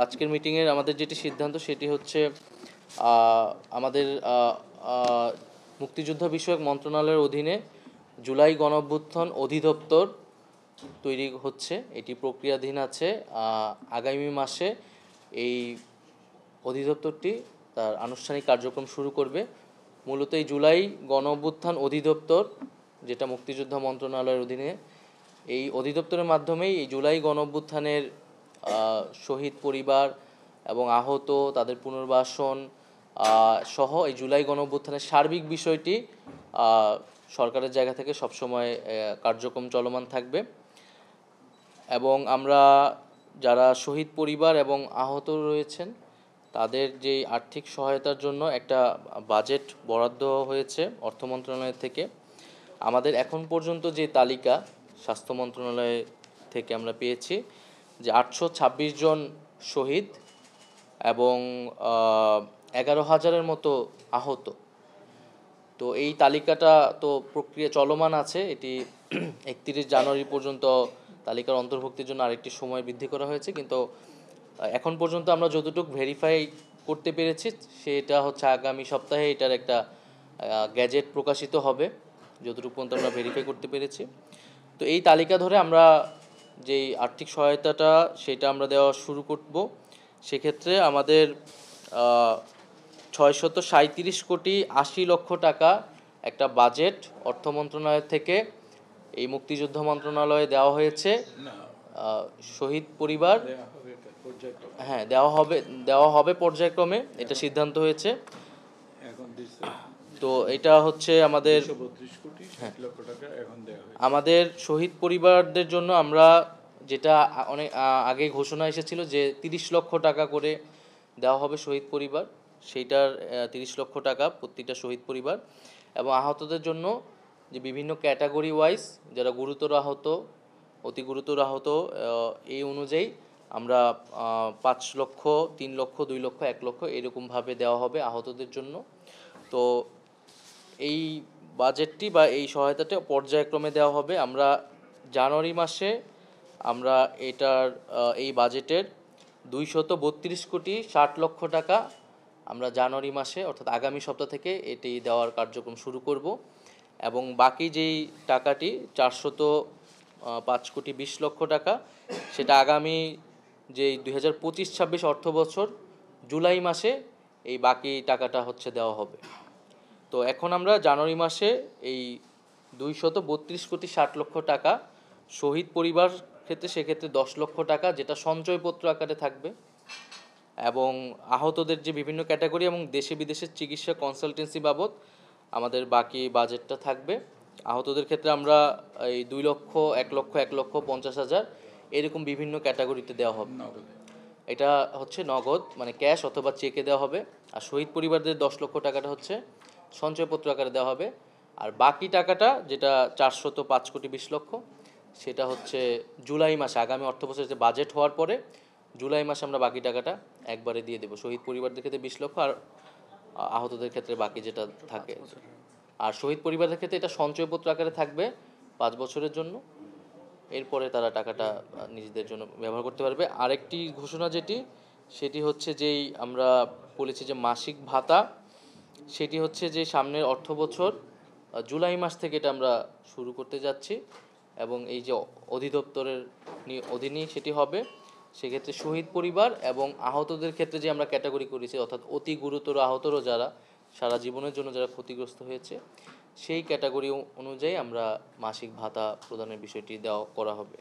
আজকের মিটিংয়ের আমাদের যেটি সিদ্ধান্ত সেটি হচ্ছে আমাদের মুক্তিযুদ্ধ বিষয়ক মন্ত্রণালয়ের অধীনে জুলাই গণঅভ্যুত্থান অধিদপ্তর তৈরি হচ্ছে, এটি প্রক্রিয়াধীন আছে। আগামী মাসে এই অধিদপ্তরটি তার আনুষ্ঠানিক কার্যক্রম শুরু করবে। মূলত এই জুলাই গণঅভ্যুত্থান অধিদপ্তর, যেটা মুক্তিযুদ্ধ মন্ত্রণালয়ের অধীনে, এই অধিদপ্তরের মাধ্যমেই এই জুলাই গণঅভ্যুত্থানের শহীদ পরিবার এবং আহত, তাদের পুনর্বাসন সহ এই জুলাই গণঅভ্যুত্থানের সার্বিক বিষয়টি সরকারের জায়গা থেকে সবসময় কার্যক্রম চলমান থাকবে। এবং আমরা যারা শহীদ পরিবার এবং আহত রয়েছেন তাদের যে আর্থিক সহায়তার জন্য একটা বাজেট বরাদ্দ হয়েছে অর্থ মন্ত্রণালয় থেকে। আমাদের এখন পর্যন্ত যে তালিকা স্বাস্থ্য মন্ত্রণালয় থেকে আমরা পেয়েছি যে 826 জন শহীদ এবং 11,000-এর মতো আহত। তো এই তালিকাটা তো প্রক্রিয়া চলমান আছে, এটি 31 জানুয়ারি পর্যন্ত তালিকার অন্তর্ভুক্তির জন্য আরেকটি সময় বৃদ্ধি করা হয়েছে, কিন্তু এখন পর্যন্ত আমরা যতটুকু ভেরিফাই করতে পেরেছি সেটা হচ্ছে আগামী সপ্তাহে এটার একটা গ্যাজেট প্রকাশিত হবে, যতটুকু পর্যন্ত আমরা ভেরিফাই করতে পেরেছি। তো এই তালিকা ধরে আমরা যেই আর্থিক সহায়তাটা সেটা আমরা দেওয়া শুরু করব। সেক্ষেত্রে আমাদের 637 কোটি 80 লক্ষ টাকা একটা বাজেট অর্থ মন্ত্রণালয় থেকে এই মুক্তিযুদ্ধ মন্ত্রণালয়ে দেওয়া হয়েছে। শহীদ পরিবার হ্যাঁ দেওয়া হবে পর্যায়ক্রমে, এটা সিদ্ধান্ত হয়েছে। তো এটা হচ্ছে আমাদের আমাদের শহীদ পরিবারদের জন্য আমরা যেটা অনেক আগে ঘোষণা এসেছিল যে 30 লক্ষ টাকা করে দেওয়া হবে শহীদ পরিবার, সেইটার 30 লক্ষ টাকা প্রতিটা শহীদ পরিবার। এবং আহতদের জন্য যে বিভিন্ন ক্যাটাগরি ওয়াইজ যারা গুরুতর আহত, অতি গুরুতর আহত, এই অনুযায়ী আমরা 5 লক্ষ, 3 লক্ষ, 2 লক্ষ, 1 লক্ষ এরকমভাবে দেওয়া হবে আহতদের জন্য। তো এই বাজেটটি বা এই সহায়তাটা পর্যায়ক্রমে দেওয়া হবে। আমরা জানুয়ারি মাসে আমরা এটার এই বাজেটের 232 কোটি 60 লক্ষ টাকা আমরা জানুয়ারি মাসে অর্থাৎ আগামী সপ্তাহ থেকে এটি দেওয়ার কার্যক্রম শুরু করব। এবং বাকি যেই টাকাটি 405 কোটি 20 লক্ষ টাকা সেটা আগামী যেই 2025-26 অর্থ বছর জুলাই মাসে এই বাকি টাকাটা হচ্ছে দেওয়া হবে। তো এখন আমরা জানুয়ারি মাসে এই 232 কোটি 60 লক্ষ টাকা শহীদ পরিবার ক্ষেত্রে, সেক্ষেত্রে 10 লক্ষ টাকা যেটা সঞ্চয়পত্র আকারে থাকবে, এবং আহতদের যে বিভিন্ন ক্যাটাগরি এবং দেশে বিদেশের চিকিৎসা কনসালটেন্সি বাবদ আমাদের বাকি বাজেটটা থাকবে। আহতদের ক্ষেত্রে আমরা এই 2 লক্ষ, 1 লক্ষ, 1 লক্ষ 50,000 এরকম বিভিন্ন ক্যাটাগরিতে দেওয়া হবে। এটা হচ্ছে নগদ মানে ক্যাশ অথবা চেকে দেওয়া হবে। আর শহীদ পরিবারদের 10 লক্ষ টাকাটা হচ্ছে সঞ্চয়পত্র আকারে দেওয়া হবে। আর বাকি টাকাটা যেটা 405 কোটি 20 লক্ষ সেটা হচ্ছে জুলাই মাসে আগামী অর্থবছরের যে বাজেট হওয়ার পরে জুলাই মাসে আমরা বাকি টাকাটা একবারে দিয়ে দেবো। শহীদ পরিবারদের ক্ষেত্রে 20 লক্ষ আর আহতদের ক্ষেত্রে বাকি যেটা থাকে। আর শহীদ পরিবারের ক্ষেত্রে এটা সঞ্চয়পত্র আকারে থাকবে 5 বছরের জন্য, এরপরে তারা টাকাটা নিজেদের জন্য ব্যবহার করতে পারবে। আরেকটি ঘোষণা সেটি হচ্ছে যেই আমরা বলেছি যে মাসিক ভাতা, সেটি হচ্ছে যে সামনের অর্থ বছর জুলাই মাস থেকে এটা আমরা শুরু করতে যাচ্ছি এবং এই যে অধিদপ্তরের অধীনেই সেটি হবে। সেক্ষেত্রে শহীদ পরিবার এবং আহতদের ক্ষেত্রে যে আমরা ক্যাটাগরি করেছি অর্থাৎ অতি গুরুতর আহতরও যারা সারা জীবনের জন্য যারা ক্ষতিগ্রস্ত হয়েছে সেই ক্যাটাগরি অনুযায়ী আমরা মাসিক ভাতা প্রদানের বিষয়টি করা হবে।